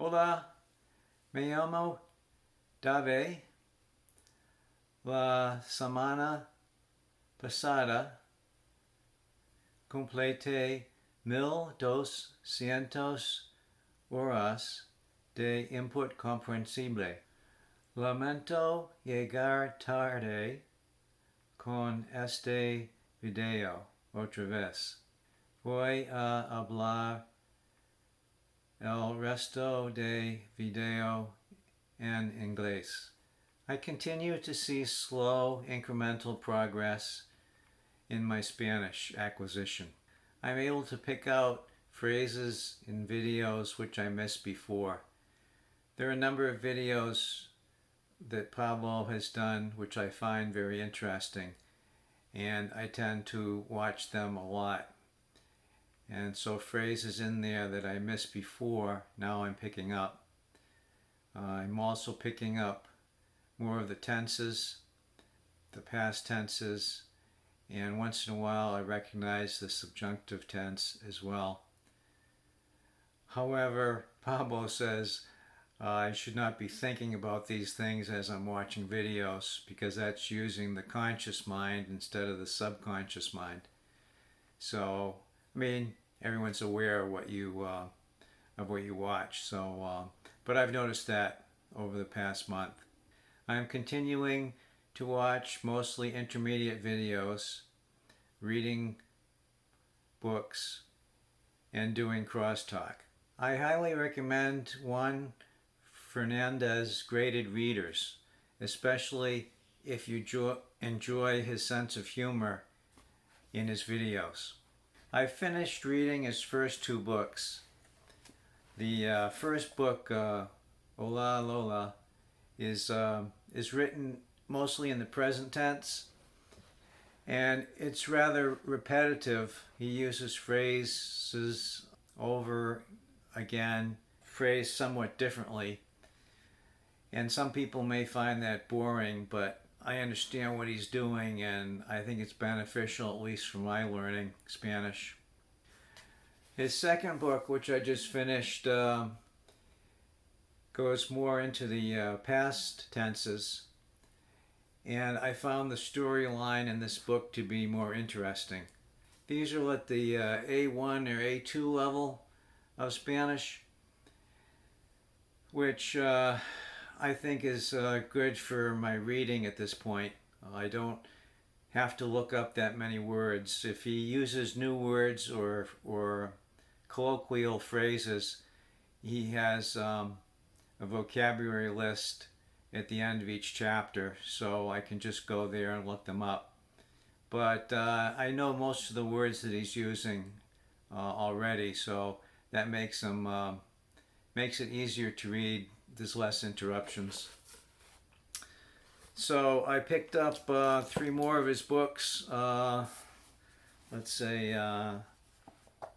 Hola, me llamo Dave. La semana pasada completé 1200 horas de input comprensible. Lamento llegar tarde con este video otra vez. Voy a hablar el resto de video en inglés. I continue to see slow incremental progress in my Spanish acquisition. I'm able to pick out phrases in videos which I missed before. There are a number of videos that Pablo has done which I find very interesting, and I tend to watch them a lot. And so phrases in there that I missed before, now I'm picking up. I'm also picking up more of the tenses, the past tenses, and once in a while I recognize the subjunctive tense as well. However, Pablo says I should not be thinking about these things as I'm watching videos, because that's using the conscious mind instead of the subconscious mind. So, I mean, everyone's aware of what you watch. So, but I've noticed that over the past month. I'm continuing to watch mostly intermediate videos, reading books, and doing crosstalk. I highly recommend Juan Fernandez Graded Readers, especially if you enjoy his sense of humor in his videos. I finished reading his first two books. The first book, Hola Lola, is written mostly in the present tense, and it's rather repetitive. He uses phrases over again, phrased somewhat differently, and some people may find that boring, but I understand what he's doing, and I think it's beneficial, at least for my learning Spanish. His second book, which I just finished, goes more into the past tenses, and I found the storyline in this book to be more interesting. These are at the A1 or A2 level of Spanish, which I think is good for my reading at this point. I don't have to look up that many words. If he uses new words or colloquial phrases, he has a vocabulary list at the end of each chapter, so I can just go there and look them up. But I know most of the words that he's using already, so that makes it easier to read. There's less interruptions. So I picked up 3 more of his books. Let's say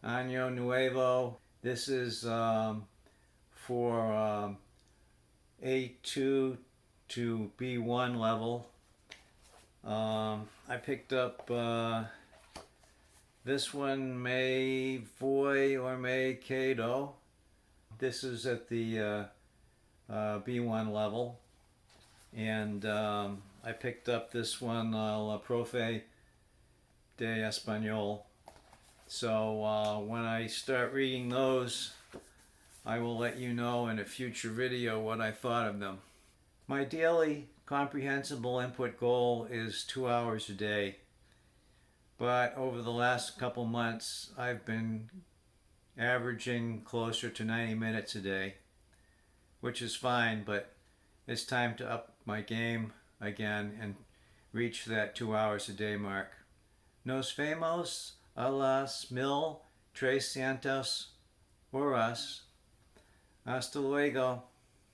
Año Nuevo. This is for A2 to B1 level. I picked up this one, Me Voy or Me Quedo. This is at the B1 level. And I picked up this one, La Profe de Español. So when I start reading those, I will let you know in a future video what I thought of them. My daily comprehensible input goal is 2 hours a day. But over the last couple months, I've been averaging closer to 90 minutes a day, which is fine, but it's time to up my game again and reach that 2 hours a day mark. Nos vemos a las 1300 horas. Hasta luego.